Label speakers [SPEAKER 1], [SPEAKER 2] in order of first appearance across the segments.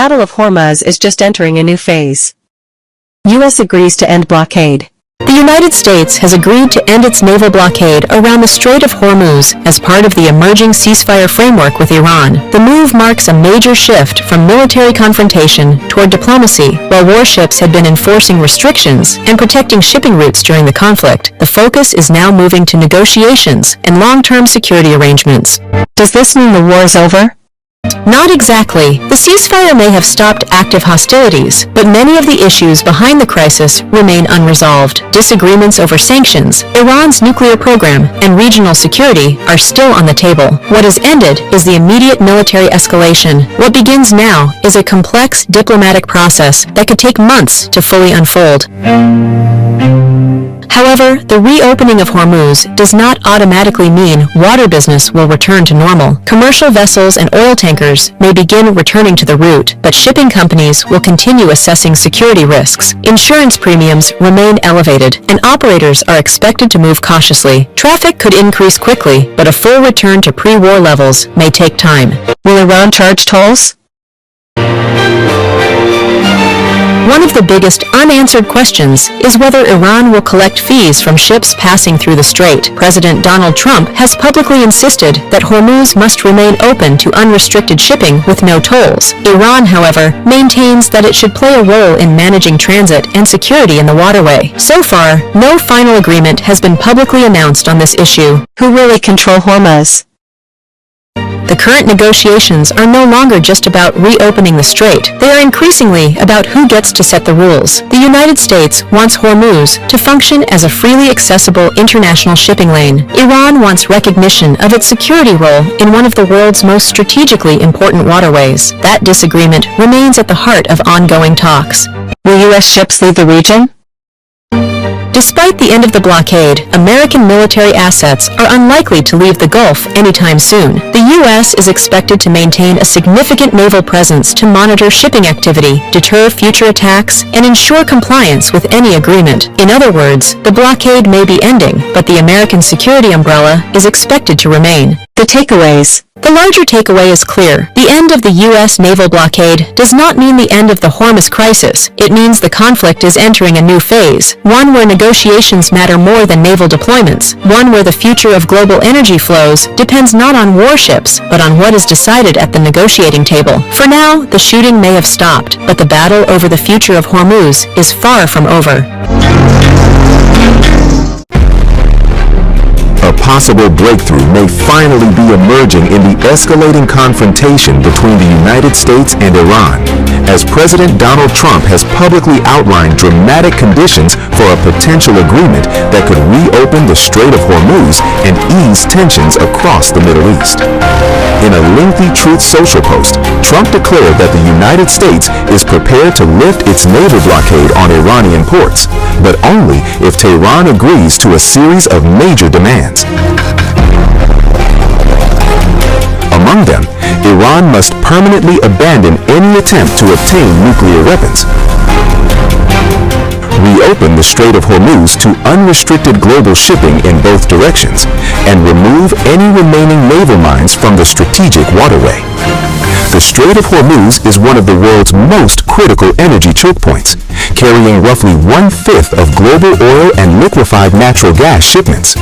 [SPEAKER 1] Battle of Hormuz is just entering a new phase. U.S. agrees to end blockade.
[SPEAKER 2] The United States has agreed to end its naval blockade around the Strait of Hormuz as part of the emerging ceasefire framework with Iran. The move marks a major shift from military confrontation toward diplomacy. While warships had been enforcing restrictions and protecting shipping routes during the conflict, the focus is now moving to negotiations and long-term security arrangements.
[SPEAKER 1] Does this mean the war is over?
[SPEAKER 2] Not exactly. The ceasefire may have stopped active hostilities, but many of the issues behind the crisis remain unresolved. Disagreements over sanctions, Iran's nuclear program, and regional security are still on the table. What has ended is the immediate military escalation. What begins now is a complex diplomatic process that could take months to fully unfold. However, the reopening of Hormuz does not automatically mean water business will return to normal. Commercial vessels and oil tankers may begin returning to the route, but shipping companies will continue assessing security risks. Insurance premiums remain elevated, and operators are expected to move cautiously. Traffic could increase quickly, but a full return to pre-war levels may take time.
[SPEAKER 1] Will Iran charge tolls?
[SPEAKER 2] One of the biggest unanswered questions is whether Iran will collect fees from ships passing through the strait. President Donald Trump has publicly insisted that Hormuz must remain open to unrestricted shipping with no tolls. Iran, however, maintains that it should play a role in managing transit and security in the waterway. So far, no final agreement has been publicly announced on this issue.
[SPEAKER 1] Who really control Hormuz?
[SPEAKER 2] The current negotiations are no longer just about reopening the strait. They are increasingly about who gets to set the rules. The United States wants Hormuz to function as a freely accessible international shipping lane. Iran wants recognition of its security role in one of the world's most strategically important waterways. That disagreement remains at the heart of ongoing talks.
[SPEAKER 1] Will U.S. ships leave the region?
[SPEAKER 2] Despite the end of the blockade, American military assets are unlikely to leave the Gulf anytime soon. The U.S. is expected to maintain a significant naval presence to monitor shipping activity, deter future attacks, and ensure compliance with any agreement. In other words, the blockade may be ending, but the American security umbrella is expected to remain.
[SPEAKER 1] The takeaways.
[SPEAKER 2] The larger takeaway is clear. The end of the U.S. naval blockade does not mean the end of the Hormuz crisis. It means the conflict is entering a new phase, one where negotiations matter more than naval deployments, one where the future of global energy flows depends not on warships, but on what is decided at the negotiating table. For now, the shooting may have stopped, but the battle over the future of Hormuz is far from over.
[SPEAKER 3] A possible breakthrough may finally be emerging in the escalating confrontation between the United States and Iran, as President Donald Trump has publicly outlined dramatic conditions for a potential agreement that could reopen the Strait of Hormuz and ease tensions across the Middle East. In a lengthy Truth Social post, Trump declared that the United States is prepared to lift its naval blockade on Iranian ports, but only if Tehran agrees to a series of major demands. Among them, Iran must permanently abandon any attempt to obtain nuclear weapons, reopen the Strait of Hormuz to unrestricted global shipping in both directions, and remove any remaining naval mines from the strategic waterway. The Strait of Hormuz is one of the world's most critical energy choke points, carrying roughly 1/5 of global oil and liquefied natural gas shipments.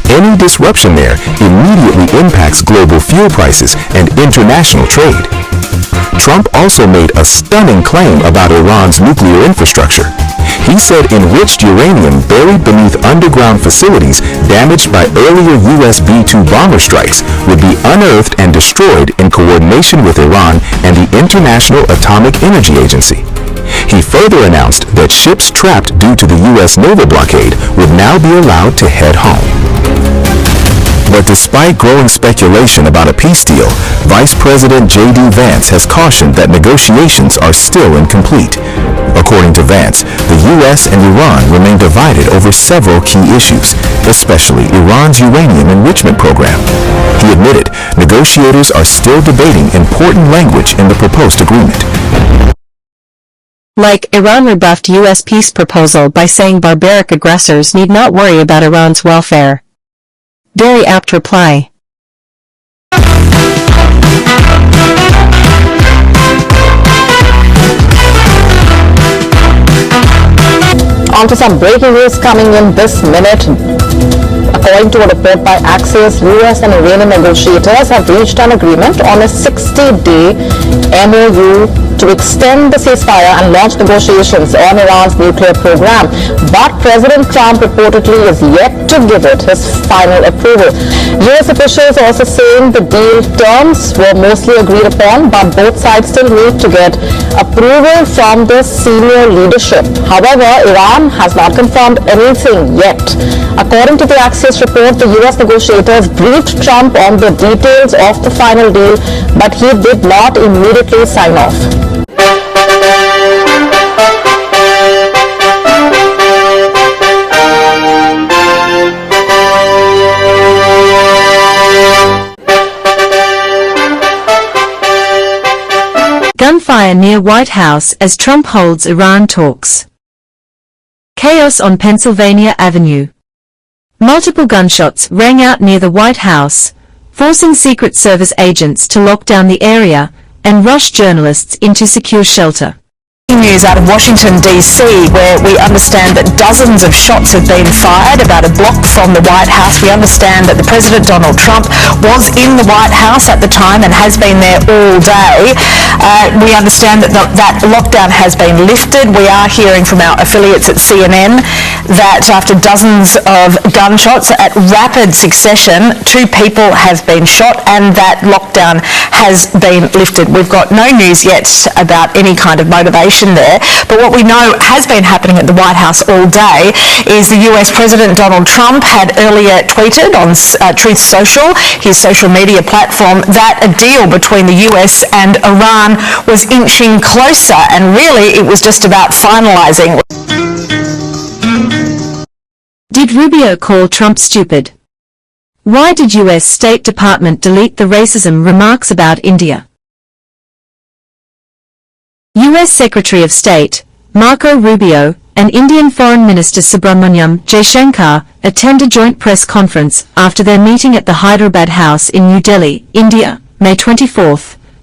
[SPEAKER 3] Any disruption there immediately impacts global fuel prices and international trade. Trump also made a stunning claim about Iran's nuclear infrastructure. He said enriched uranium buried beneath underground facilities damaged by earlier US B-2 bomber strikes would be unearthed and destroyed in coordination with Iran and the International Atomic Energy Agency. He further announced that ships trapped due to the US naval blockade would now be allowed to head home. But despite growing speculation about a peace deal, Vice President J.D. Vance has cautioned that negotiations are still incomplete. According to Vance, the U.S. and Iran remain divided over several key issues, especially Iran's uranium enrichment program. He admitted negotiators are still debating important language in the proposed agreement.
[SPEAKER 1] Like, Iran rebuffed U.S. peace proposal by saying barbaric aggressors need not worry about Iran's welfare. Very apt reply.
[SPEAKER 4] On to some breaking news coming in this minute. According to a report by Axios, US and Iranian negotiators have reached an agreement on a 60-day MOU to extend the ceasefire and launch negotiations on Iran's nuclear program. But President Trump reportedly is yet to give it his final approval. US officials also saying the deal terms were mostly agreed upon, but both sides still need to get approval from the senior leadership. However, Iran has not confirmed anything yet. According to the Axios report, the US negotiators briefed Trump on the details of the final deal, but he did not immediately sign off.
[SPEAKER 1] Gunfire near White House as Trump holds Iran talks. Chaos on Pennsylvania Avenue. Multiple gunshots rang out near the White House, forcing Secret Service agents to lock down the area and rush journalists into secure shelter.
[SPEAKER 5] News out of Washington, D.C., where we understand that dozens of shots have been fired about a block from the White House. We understand that the President Donald Trump was in the White House at the time and has been there all day. We understand that that lockdown has been lifted. We are hearing from our affiliates at CNN that after dozens of gunshots at rapid succession, 2 people have been shot and that lockdown has been lifted. We've got no news yet about any kind of motivation there, but what we know has been happening at the White House all day is the US President Donald Trump had earlier tweeted on Truth Social, his social media platform, that a deal between the US and Iran was inching closer, and really it was just about finalizing.
[SPEAKER 1] Did Rubio call Trump stupid? Why did US State Department delete the racism remarks about India? U.S. Secretary of State, Marco Rubio, and Indian Foreign Minister Subramanyam Jaishankar attend a joint press conference after their meeting at the Hyderabad House in New Delhi, India, May 24,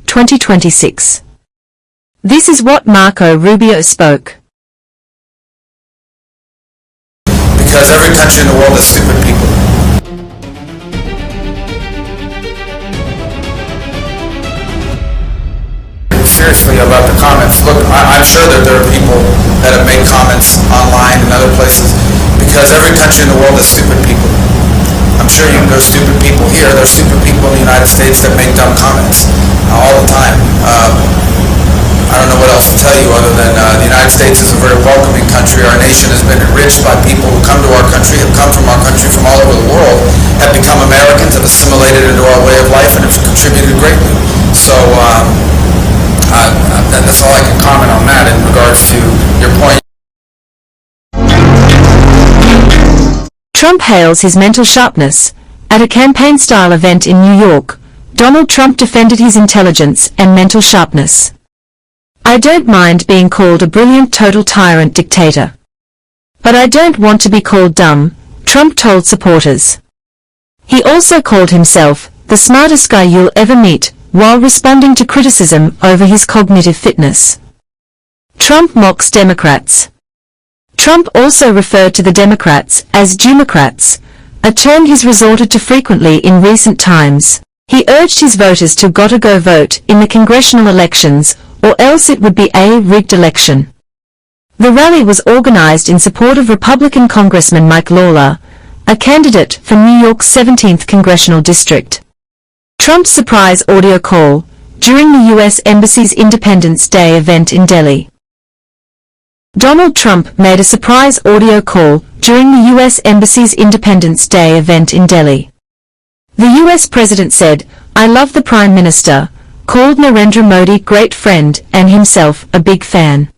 [SPEAKER 1] 2026. This is what Marco Rubio spoke.
[SPEAKER 6] Because every country in the world has stupid people. Seriously about the comments. Look, I'm sure that there are people that have made comments online and other places, because every country in the world has stupid people. I'm sure there's stupid people here, there's stupid people in the United States that make dumb comments all the time. I don't know what else to tell you other than the United States is a very welcoming country. Our nation has been enriched by people who come to our country, have come from our country from all over the world, have become Americans, have assimilated into our way of life, and have contributed greatly. So, that's all I can comment on that in regards to your point.
[SPEAKER 1] Trump hails his mental sharpness. At a campaign-style event in New York, Donald Trump defended his intelligence and mental sharpness. I don't mind being called a brilliant total tyrant dictator. But I don't want to be called dumb, Trump told supporters. He also called himself the smartest guy you'll ever meet, while responding to criticism over his cognitive fitness. Trump mocks Democrats. Trump also referred to the Democrats as Democrats, a term he's resorted to frequently in recent times. He urged his voters to gotta go vote in the congressional elections, or else it would be a rigged election. The rally was organized in support of Republican Congressman Mike Lawler, a candidate for New York's 17th congressional district. Trump's surprise audio call during the U.S. Embassy's Independence Day event in Delhi. Donald Trump made a surprise audio call during the U.S. Embassy's Independence Day event in Delhi. The U.S. President said, "I love the Prime Minister," called Narendra Modi great friend and himself a big fan.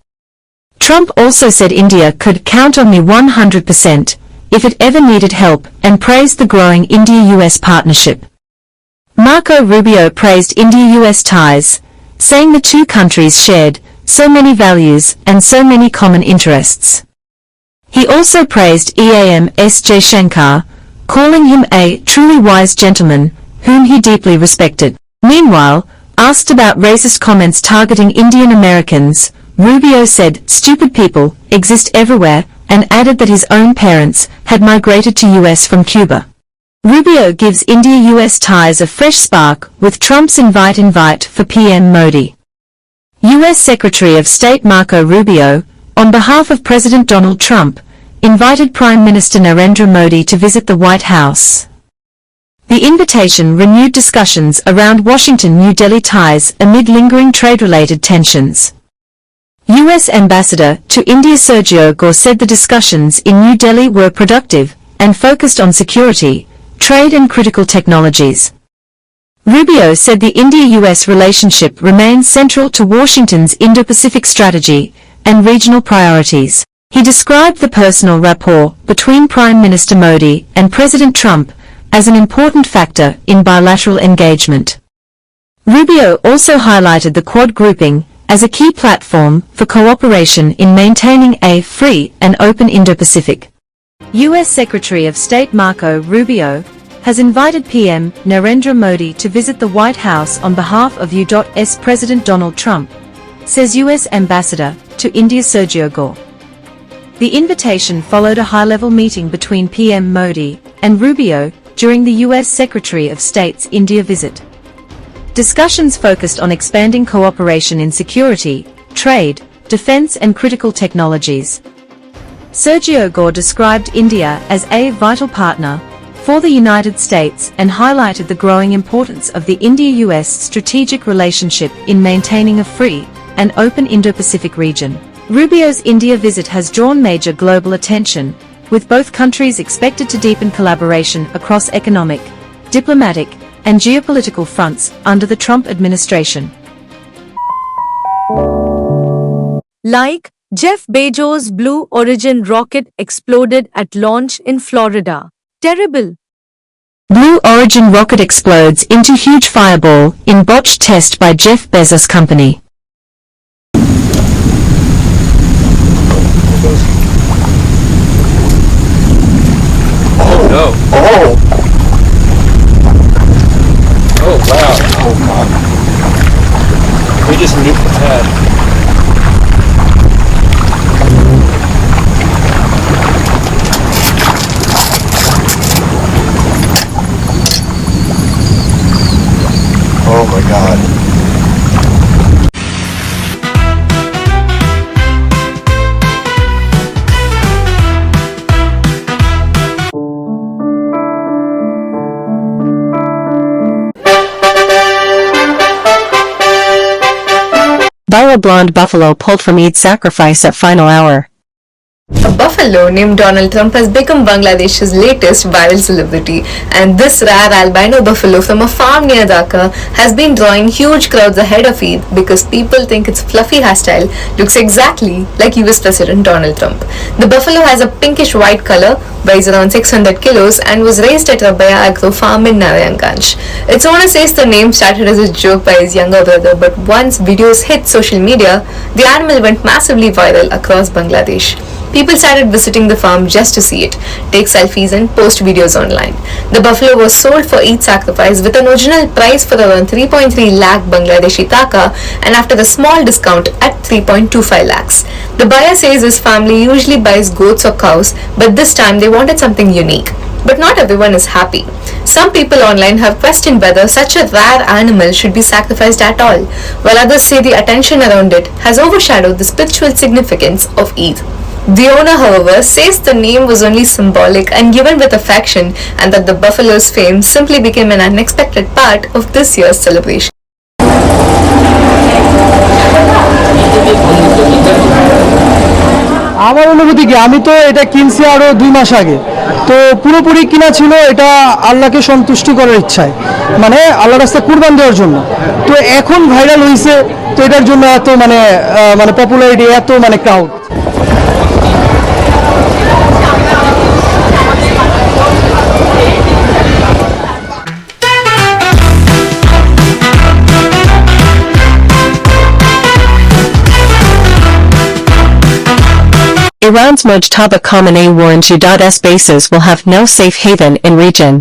[SPEAKER 1] Trump also said India could count on me 100% if it ever needed help, and praised the growing India-US partnership. Marco Rubio praised India-US ties, saying the two countries shared so many values and so many common interests. He also praised EAM S. Jaishankar, calling him a truly wise gentleman, whom he deeply respected. Meanwhile, asked about racist comments targeting Indian Americans, Rubio said, "Stupid people exist everywhere, and added that his own parents had migrated to US from Cuba. Rubio gives India-US ties a fresh spark with Trump's invite for PM Modi. US Secretary of State Marco Rubio, on behalf of President Donald Trump, invited Prime Minister Narendra Modi to visit the White House. The invitation renewed discussions around Washington-New Delhi ties amid lingering trade-related tensions. U.S. Ambassador to India Sergio Gore said the discussions in New Delhi were productive and focused on security, trade and critical technologies. Rubio said the India-U.S. relationship remains central to Washington's Indo-Pacific strategy and regional priorities. He described the personal rapport between Prime Minister Modi and President Trump as an important factor in bilateral engagement. Rubio also highlighted the Quad grouping as a key platform for cooperation in maintaining a free and open Indo-Pacific. U.S. Secretary of State Marco Rubio has invited PM Narendra Modi to visit the White House on behalf of U.S. President Donald Trump, says U.S. Ambassador to India Sergio Gore. The invitation followed a high-level meeting between PM Modi and Rubio during the U.S. Secretary of State's India visit. Discussions focused on expanding cooperation in security, trade, defense and critical technologies. Sergio Gore described India as a vital partner for the United States and highlighted the growing importance of the India-US strategic relationship in maintaining a free and open Indo-Pacific region. Rubio's India visit has drawn major global attention, with both countries expected to deepen collaboration across economic, diplomatic, and geopolitical fronts under the Trump administration.
[SPEAKER 7] Like Jeff Bezos' Blue Origin rocket exploded at launch in Florida. Terrible.
[SPEAKER 1] Blue Origin rocket explodes into huge fireball in botched test by Jeff Bezos' company.
[SPEAKER 8] Oh no. Oh! Oh wow. Oh god. We just nuked the pad. Oh my god.
[SPEAKER 2] Viral blonde buffalo pulled from Eid's sacrifice at final hour.
[SPEAKER 9] A buffalo named Donald Trump has become Bangladesh's latest viral celebrity, and this rare albino buffalo from a farm near Dhaka has been drawing huge crowds ahead of Eid because people think its fluffy hairstyle looks exactly like US President Donald Trump. The buffalo has a pinkish white color, weighs around 600 kilos, and was raised at Rabaya Agro Farm in Narayanganj. Its owner says the name started as a joke by his younger brother, but once videos hit social media, the animal went massively viral across Bangladesh. People started visiting the farm just to see it, take selfies and post videos online. The buffalo was sold for Eid sacrifice with an original price for around 3.3 lakh Bangladeshi taka and after a small discount at 3.25 lakhs. The buyer says his family usually buys goats or cows, but this time they wanted something unique. But not everyone is happy. Some people online have questioned whether such a rare animal should be sacrificed at all, while others say the attention around it has overshadowed the spiritual significance of Eid. The owner, however, says the name was only symbolic and given with affection, and that the buffalo's fame simply became an unexpected part of this year's celebration.
[SPEAKER 10] আমার অনুভূতি কি, আমি তো এটা কিনছি আরো 2 মাস আগে, তো পুরোপুরি কিনা ছিল এটা আল্লাহকে সন্তুষ্ট করার ইচ্ছায়, মানে আল্লাহর রাস্তায় কুরবান দেওয়ার জন্য। তো এখন ভাইরাল হইছে, তো এটার জন্য এত মানে পপুলারিটি, এত মানে crowd.
[SPEAKER 2] Iran's Mojtaba Khamenei warned Judah's bases will have no safe haven in region.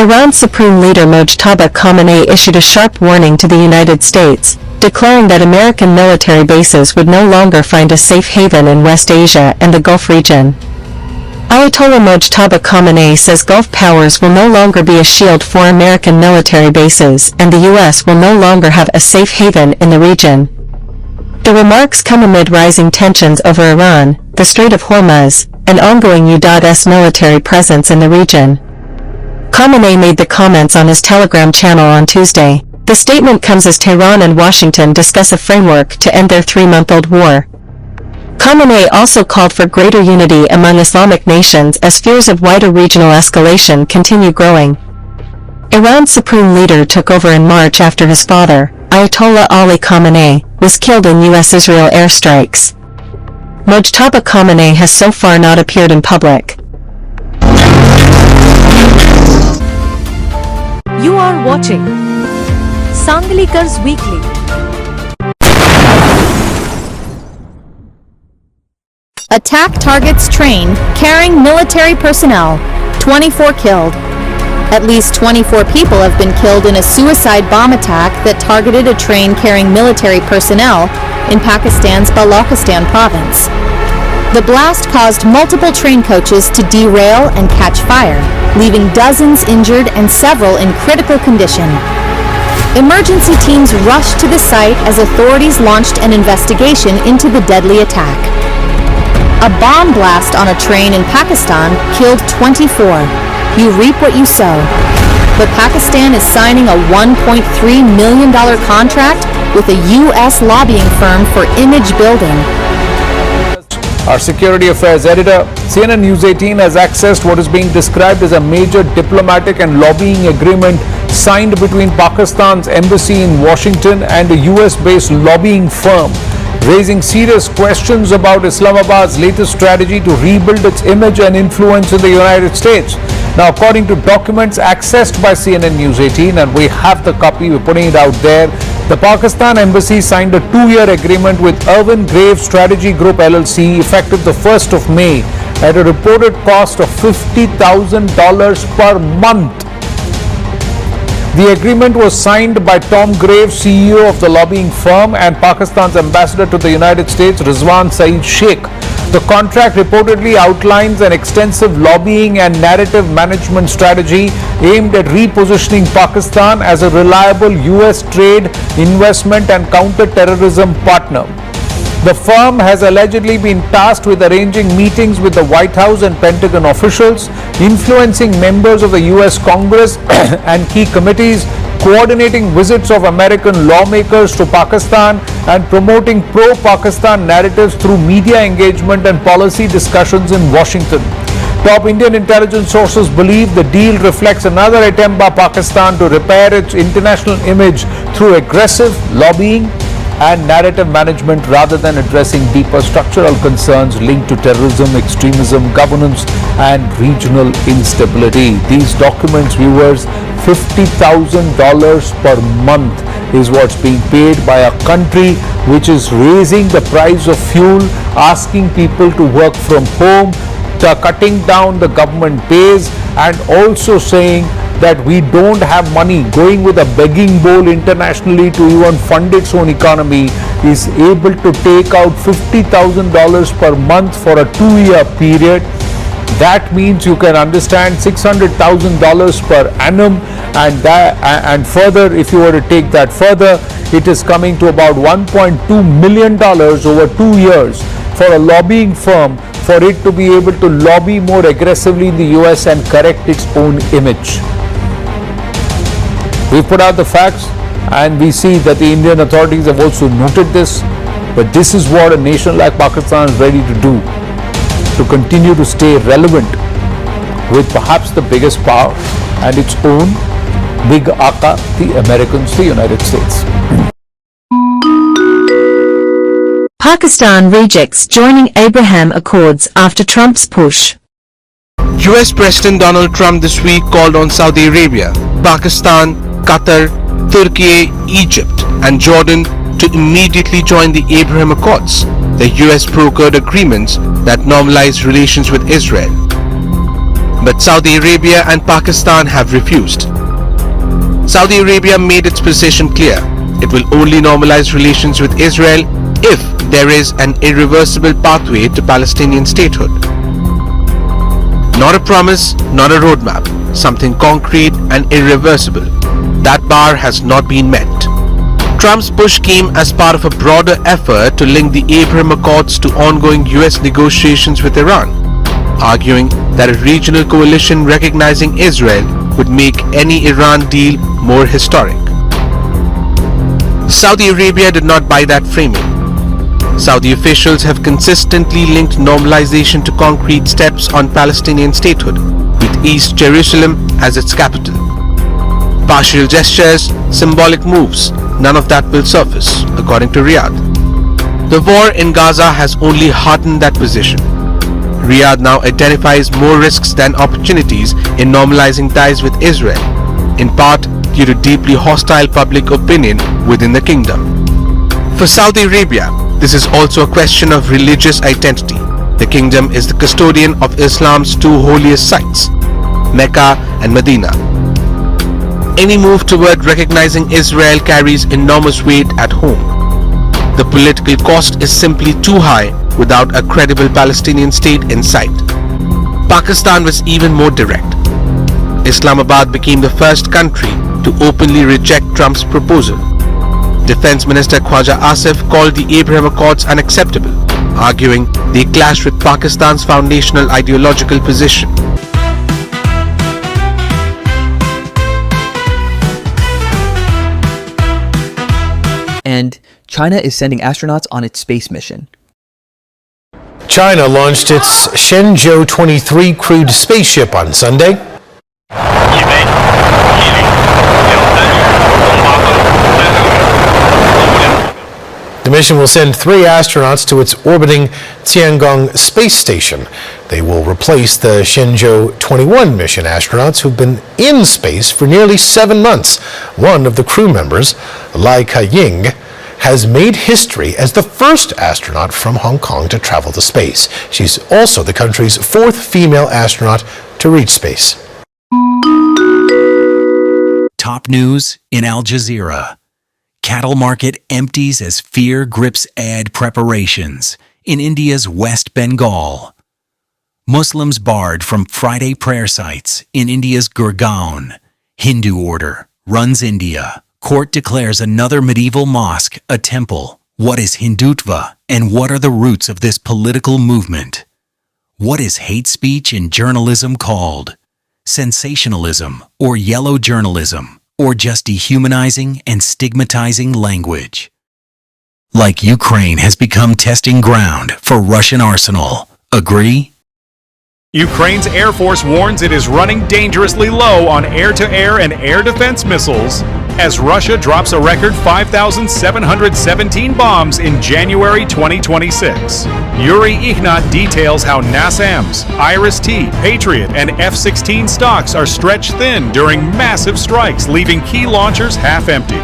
[SPEAKER 2] Iran's Supreme Leader Mojtaba Khamenei issued a sharp warning to the United States, declaring that American military bases would no longer find a safe haven in West Asia and the Gulf region. Ayatollah Mojtaba Khamenei says Gulf powers will no longer be a shield for American military bases and the U.S. will no longer have a safe haven in the region. The remarks come amid rising tensions over Iran, the Strait of Hormuz, and ongoing U.S. military presence in the region. Khamenei made the comments on his Telegram channel on Tuesday. The statement comes as Tehran and Washington discuss a framework to end their 3-month-old war. Khamenei also called for greater unity among Islamic nations as fears of wider regional escalation continue growing. Iran's supreme leader took over in March after his father, Ayatollah Ali Khamenei, was killed in U.S.-Israel airstrikes. Mojtaba Khamenei has so far not appeared in public.
[SPEAKER 7] You are watching Sanglikar's Weekly.
[SPEAKER 11] Attack targets train carrying military personnel. 24 killed. At least 24 people have been killed in a suicide bomb attack that targeted a train carrying military personnel in Pakistan's Balochistan province. The blast caused multiple train coaches to derail and catch fire, leaving dozens injured and several in critical condition. Emergency teams rushed to the site as authorities launched an investigation into the deadly attack. A bomb blast on a train in Pakistan killed 24. You reap what you sow. But Pakistan is signing a $1.3 million contract with a U.S. lobbying firm for image building.
[SPEAKER 12] Our security affairs editor, CNN News 18 has accessed what is being described as a major diplomatic and lobbying agreement signed between Pakistan's embassy in Washington and a US-based lobbying firm, raising serious questions about Islamabad's latest strategy to rebuild its image and influence in the United States. Now, according to documents accessed by CNN News 18, and we have the copy, we're putting it out there, the Pakistan embassy signed a 2-year agreement with Irvin Grave Strategy Group LLC effective the 1st of May at a reported cost of $50,000 per month. The agreement was signed by Tom Graves, CEO of the lobbying firm, and Pakistan's ambassador to the United States, Rizwan Saeed Sheikh. The contract reportedly outlines an extensive lobbying and narrative management strategy aimed at repositioning Pakistan as a reliable US trade, investment and counter-terrorism partner. The firm has allegedly been tasked with arranging meetings with the White House and Pentagon officials, influencing members of the US Congress and key committees, coordinating visits of American lawmakers to Pakistan, and promoting pro-Pakistan narratives through media engagement and policy discussions in Washington. Top Indian intelligence sources believe the deal reflects another attempt by Pakistan to repair its international image through aggressive lobbying and narrative management rather than addressing deeper structural concerns linked to terrorism, extremism, governance and regional instability. These documents, viewers, $50,000 per month is what's being paid by a country which is raising the price of fuel, asking people to work from home, cutting down the government pays, and also saying that we don't have money, going with a begging bowl internationally to even fund its own economy, is able to take out $50,000 per month for a 2-year period. That means you can understand $600,000 per annum, and further, if you were to take that further, it is coming to about $1.2 million over 2 years for a lobbying firm for it to be able to lobby more aggressively in the US and correct its own image. We put out the facts and we see that the Indian authorities have also noted this, but this is what a nation like Pakistan is ready to do to continue to stay relevant with perhaps the biggest power and its own big Aka, the Americans, the United States.
[SPEAKER 1] Pakistan rejects joining Abraham Accords after Trump's push.
[SPEAKER 13] US President Donald Trump this week called on Saudi Arabia, Pakistan, Qatar, Turkey, Egypt and Jordan to immediately join the Abraham Accords, the US brokered agreements that normalize relations with Israel. But Saudi Arabia and Pakistan have refused. Saudi Arabia made its position clear, It will only normalize relations with Israel if there is an irreversible pathway to Palestinian statehood. Not a promise, not a roadmap, something concrete and irreversible. That bar has not been met. Trump's push came as part of a broader effort to link the Abraham Accords to ongoing US negotiations with Iran, arguing that a regional coalition recognizing Israel would make any Iran deal more historic. Saudi Arabia did not buy that framing. Saudi officials have consistently linked normalization to concrete steps on Palestinian statehood, with East Jerusalem as its capital. Partial gestures, symbolic moves, none of that will surface, according to Riyadh. The war in Gaza has only hardened that position. Riyadh now identifies more risks than opportunities in normalizing ties with Israel, in part due to deeply hostile public opinion within the kingdom. For Saudi Arabia, this is also a question of religious identity. The kingdom is the custodian of Islam's two holiest sites, Mecca and Medina. Any move toward recognizing Israel carries enormous weight at home. The political cost is simply too high without a credible Palestinian state in sight. Pakistan was even more direct. Islamabad became the first country to openly reject Trump's proposal. Defense Minister Khwaja Asif called the Abraham Accords unacceptable, arguing they clash with Pakistan's foundational ideological position.
[SPEAKER 14] And China is sending astronauts on its space mission.
[SPEAKER 15] China launched its Shenzhou 23 crewed spaceship on Sunday. The mission will send 3 astronauts to its orbiting Tiangong space station. They will replace the Shenzhou 21 mission astronauts who've been in space for nearly 7 months. One of the crew members, Lai Ka-ying, has made history as the first astronaut from Hong Kong to travel to space. She's also the country's 4th female astronaut to reach space.
[SPEAKER 16] Top news in Al Jazeera. Cattle market empties as fear grips Eid preparations in India's West Bengal. Muslims barred from Friday prayer sites in India's Gurgaon. Hindu order runs India. Court declares another medieval mosque a temple. What is Hindutva and what are the roots of this political movement? What is hate speech in journalism called? Sensationalism or yellow journalism? Or just dehumanizing and stigmatizing language? Like Ukraine has become testing ground for Russian arsenal. Agree?
[SPEAKER 12] Ukraine's Air Force warns it is running dangerously low on air-to-air and air defense missiles as Russia drops a record 5,717 bombs in January 2026. Yuri Ignat details how NASAMS, Iris-T, Patriot, and F-16 stocks are stretched thin during massive strikes, leaving key launchers half empty.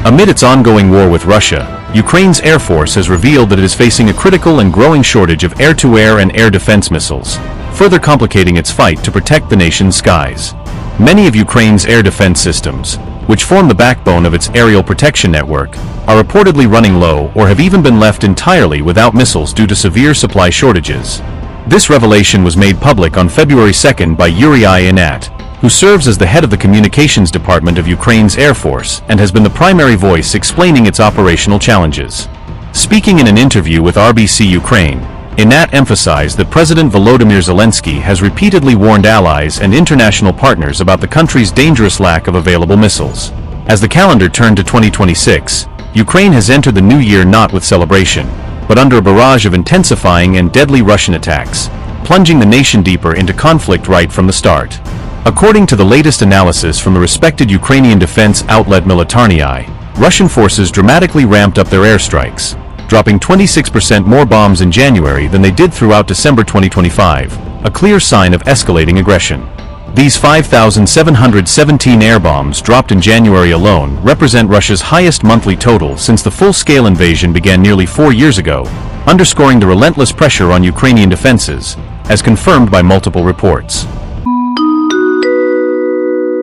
[SPEAKER 3] Amid its ongoing war with Russia, Ukraine's Air Force has revealed that it is facing a critical and growing shortage of air-to-air and air defense missiles, further complicating its fight to protect the nation's skies. Many of Ukraine's air defense systems, which form the backbone of its aerial protection network, are reportedly running low or have even been left entirely without missiles due to severe supply shortages. This revelation was made public on February 2nd by Yuri Ignat, who serves as the head of the communications department of Ukraine's Air Force and has been the primary voice explaining its operational challenges. Speaking in an interview with RBC Ukraine, Ignat emphasized that President Volodymyr Zelensky has repeatedly warned allies and international partners about the country's dangerous lack of available missiles. As the calendar turned to 2026, Ukraine has entered the new year not with celebration, but under a barrage of intensifying and deadly Russian attacks, plunging the nation deeper into conflict right from the start. According to the latest analysis from the respected Ukrainian defense outlet Militarny, Russian forces dramatically ramped up their airstrikes, dropping 26% more bombs in January than they did throughout December 2025, a clear sign of escalating aggression. These 5,717 air bombs dropped in January alone represent Russia's highest monthly total since the full-scale invasion began nearly 4 years ago, underscoring the relentless pressure on Ukrainian defenses, as confirmed by multiple reports.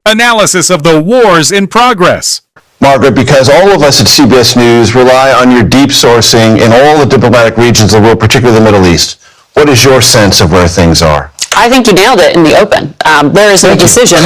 [SPEAKER 12] Analysis of the wars in progress.
[SPEAKER 17] Margaret, because all of us at CBS News rely on your deep sourcing in all the diplomatic regions of the world, particularly the Middle East. What is your sense of where things are?
[SPEAKER 18] I think you nailed it in the open. There is no decision.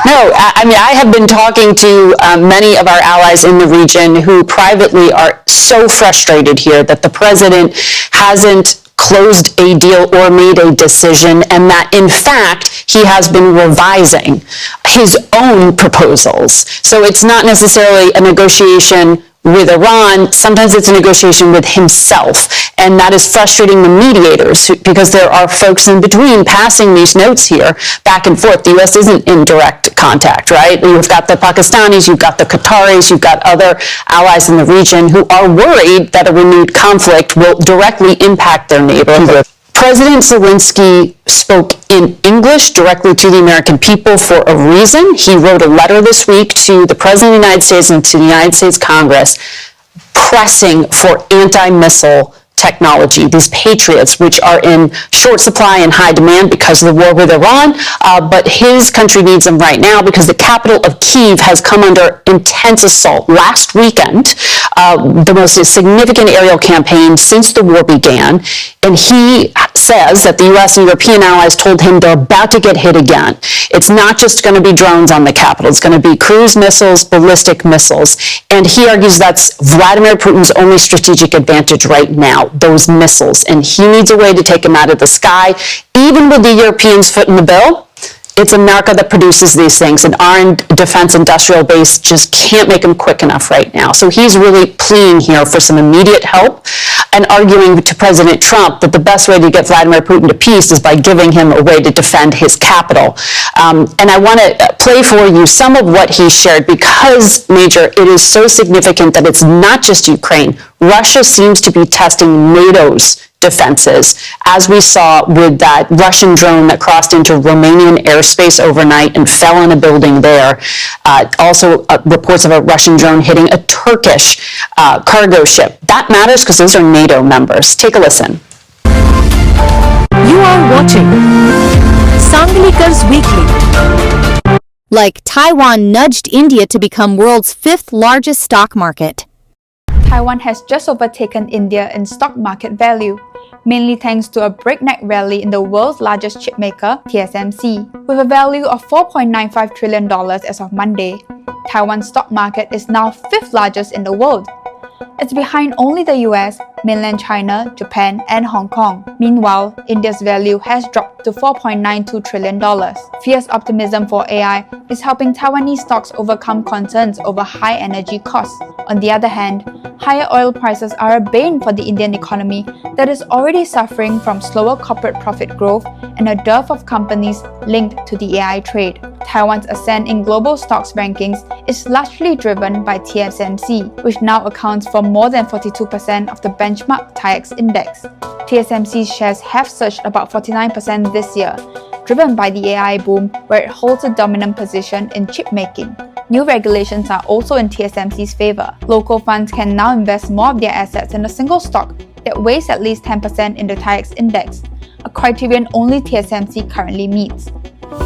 [SPEAKER 18] No, I mean, I have been talking to many of our allies in the region who privately are so frustrated here that the president hasn't closed a deal or made a decision, and that in fact he has been revising his own proposals. So it's not necessarily a negotiation with Iran, sometimes it's a negotiation with himself, and that is frustrating the mediators because there are folks in between passing these notes here back and forth. The U.S. isn't in direct contact, right? You've got the Pakistanis, you've got the Qataris, you've got other allies in the region who are worried that a renewed conflict will directly impact their neighborhood. President Zelensky spoke in English directly to the American people for a reason. He wrote a letter this week to the President of the United States and to the United States Congress pressing for anti-missile technology, these Patriots, which are in short supply and high demand because of the war with Iran, but his country needs them right now because the capital of Kyiv has come under intense assault. Last weekend, the most significant aerial campaign since the war began, and he says that the U.S. and European allies told him they're about to get hit again. It's not just going to be drones on the capital, it's going to be cruise missiles, ballistic missiles, and he argues that's Vladimir Putin's only strategic advantage right now, those missiles, and he needs a way to take them out of the sky. Even with the Europeans foot in the bill, it's America that produces these things, and our defense industrial base just can't make them quick enough right now. So he's really pleading here for some immediate help and arguing to President Trump that the best way to get Vladimir Putin to peace is by giving him a way to defend his capital. And I want to play for you some of what he shared because, Major, it is so significant that it's not just Ukraine. Russia seems to be testing NATO's defenses, as we saw with that Russian drone that crossed into Romanian airspace overnight and fell in a building there. Also, reports of a Russian drone hitting a Turkish cargo ship. That matters because those are NATO members. Take a listen.
[SPEAKER 7] You are watching Sanglikar's Weekly.
[SPEAKER 11] Like Taiwan nudged India to become world's 5th largest stock market.
[SPEAKER 19] Taiwan has just overtaken India in stock market value, mainly thanks to a breakneck rally in the world's largest chipmaker, TSMC. With a value of $4.95 trillion as of Monday, Taiwan's stock market is now 5th largest in the world. It's behind only the US, mainland China, Japan, and Hong Kong. Meanwhile, India's value has dropped to $4.92 trillion. Fierce optimism for AI is helping Taiwanese stocks overcome concerns over high energy costs. On the other hand, higher oil prices are a bane for the Indian economy that is already suffering from slower corporate profit growth and a dearth of companies linked to the AI trade. Taiwan's ascent in global stocks rankings is largely driven by TSMC, which now accounts for more than 42% of the benchmark TAIEX index. TSMC's shares have surged about 49% this year, driven by the AI boom where it holds a dominant position in chip making. New regulations are also in TSMC's favor. Local funds can now invest more of their assets in a single stock that weighs at least 10% in the TAIEX index, a criterion only TSMC currently meets.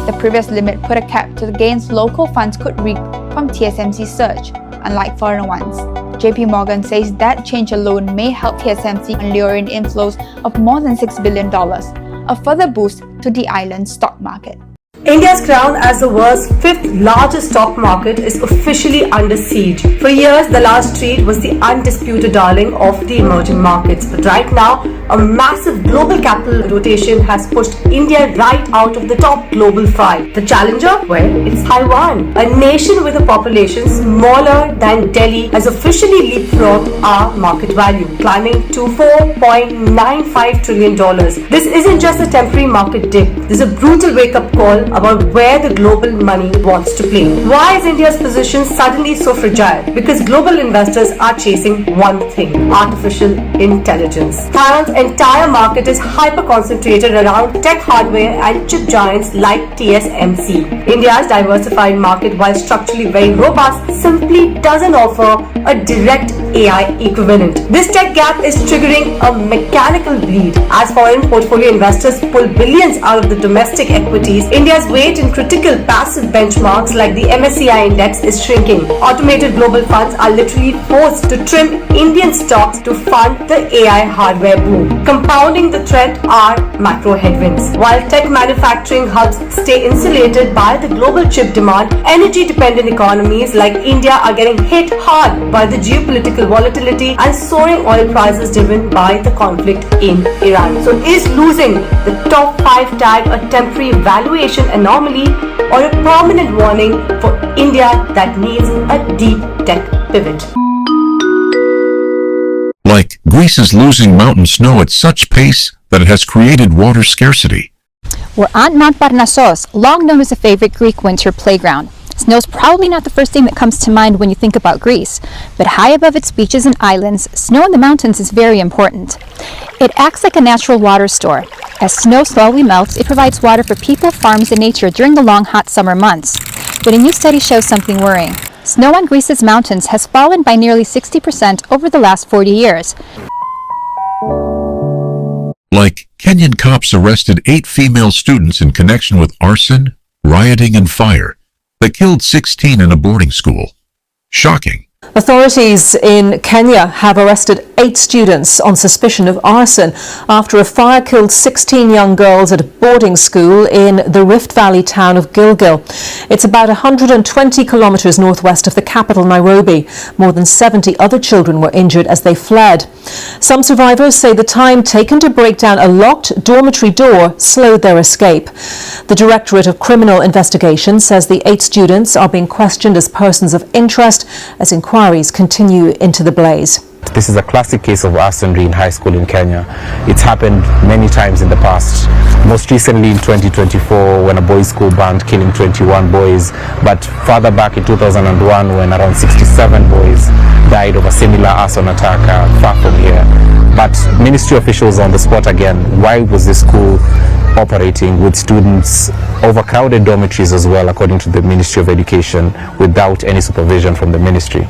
[SPEAKER 19] The previous limit put a cap to the gains local funds could reap from TSMC's surge, unlike foreign ones. JP Morgan says that change alone may help TSMC lure in inflows of more than $6 billion, a further boost to the island's stock market.
[SPEAKER 20] India's crown as the world's 5th largest stock market is officially under siege. For years, the last street was the undisputed darling of the emerging markets. But right now, a massive global capital rotation has pushed India right out of the top global 5. The challenger? Well, it's Taiwan. A nation with a population smaller than Delhi has officially leapfrogged our market value, climbing to $4.95 trillion. This isn't just a temporary market dip. This is a brutal wake-up call about where the global money wants to play. Why is India's position suddenly so fragile? Because global investors are chasing one thing: artificial intelligence. Taiwan's entire market is hyper-concentrated around tech hardware and chip giants like TSMC. India's diversified market, while structurally very robust, simply doesn't offer a direct AI equivalent. This tech gap is triggering a mechanical bleed. As foreign portfolio investors pull billions out of the domestic equities, India's weight in critical passive benchmarks like the MSCI index is shrinking. Automated global funds are literally forced to trim Indian stocks to fund the AI hardware boom. Compounding the threat are macro headwinds. While tech manufacturing hubs stay insulated by the global chip demand, energy-dependent economies like India are getting hit hard by the geopolitical volatility and soaring oil prices driven by the conflict in Iran. So is losing the top 5 tag a temporary valuation anomaly or a permanent warning for India that needs a deep tech pivot?
[SPEAKER 21] Like Greece is losing mountain snow at such pace that it has created water scarcity.
[SPEAKER 11] We're on Mount Parnassos, long known as a favorite Greek winter playground. Snow's probably not the first thing that comes to mind when you think about Greece, but high above its beaches and islands, snow in the mountains is very important. It acts like a natural water store. As snow slowly melts, it provides water for people, farms, and nature during the long, hot summer months. But a new study shows something worrying. Snow on Greece's mountains has fallen by nearly 60% over the last 40 years.
[SPEAKER 21] Like Kenyan cops arrested 8 female students in connection with arson, rioting, and fire that killed 16 in a boarding school. Shocking.
[SPEAKER 22] Authorities in Kenya have arrested 8 students on suspicion of arson after a fire killed 16 young girls at a boarding school in the Rift Valley town of Gilgil. It's about 120 kilometers northwest of the capital, Nairobi. More than 70 other children were injured as they fled. Some survivors say the time taken to break down a locked dormitory door slowed their escape. The Directorate of Criminal Investigation says the 8 students are being questioned as persons of interest as inquiries continue into the blaze.
[SPEAKER 23] This is a classic case of arsonry in high school in Kenya. It's happened many times in the past. Most recently in 2024 when a boys' school burned, killing 21 boys. But further back in 2001 when around 67 boys died of a similar arson attack far from here. But ministry officials on the spot again, why was this school operating with students, overcrowded dormitories as well, according to the Ministry of Education, without any supervision from the ministry?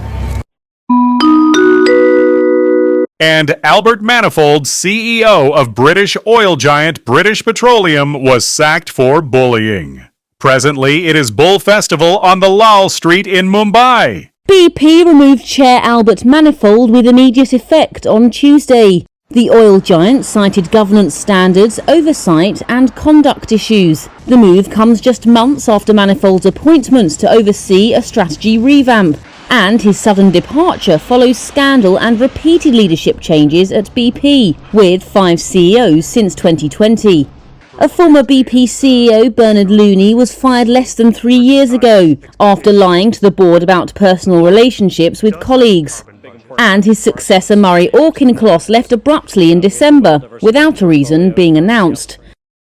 [SPEAKER 24] And Albert Manifold, CEO of British oil giant British Petroleum, was sacked for bullying. Presently, it is Bull Festival on the Lal Street in Mumbai.
[SPEAKER 25] BP removed Chair Albert Manifold with immediate effect on Tuesday. The oil giant cited governance standards, oversight and conduct issues. The move comes just months after Manifold's appointment to oversee a strategy revamp. And his sudden departure follows scandal and repeated leadership changes at BP, with 5 CEOs since 2020. A former BP CEO, Bernard Looney, was fired less than 3 years ago after lying to the board about personal relationships with colleagues. And his successor, Murray Auchincloss, left abruptly in December, without a reason being announced.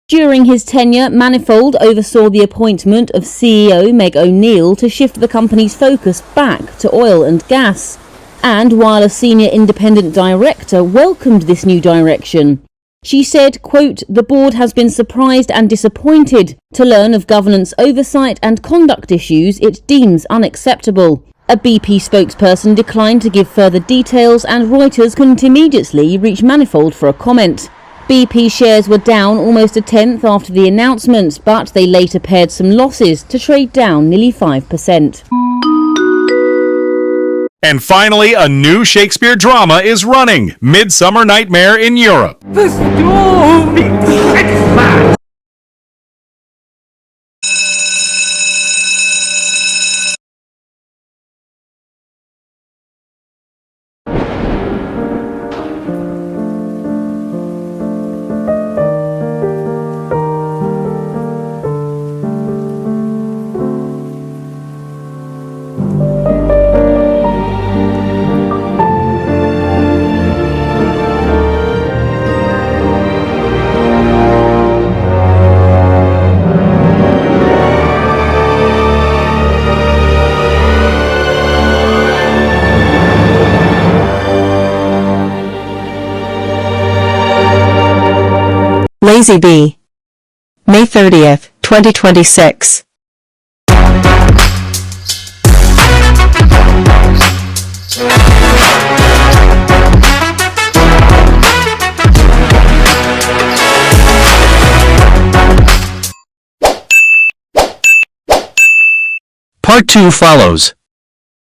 [SPEAKER 25] During his tenure, Manifold oversaw the appointment of CEO Meg O'Neill to shift the company's focus back to oil and gas. And while a senior independent director welcomed this new direction, she said, quote, "The board has been surprised and disappointed to learn of governance oversight and conduct issues it deems unacceptable." A BP spokesperson declined to give further details and Reuters couldn't immediately reach Manifold for a comment. BP shares were down almost a tenth after the announcement, but they later pared some losses to trade down nearly 5%.
[SPEAKER 24] And finally, a new Shakespeare drama is running, Midsummer Nightmare in Europe.
[SPEAKER 26] The story is mad.
[SPEAKER 1] Lazy Bee, May 30th, 2026.
[SPEAKER 4] Part 2 follows.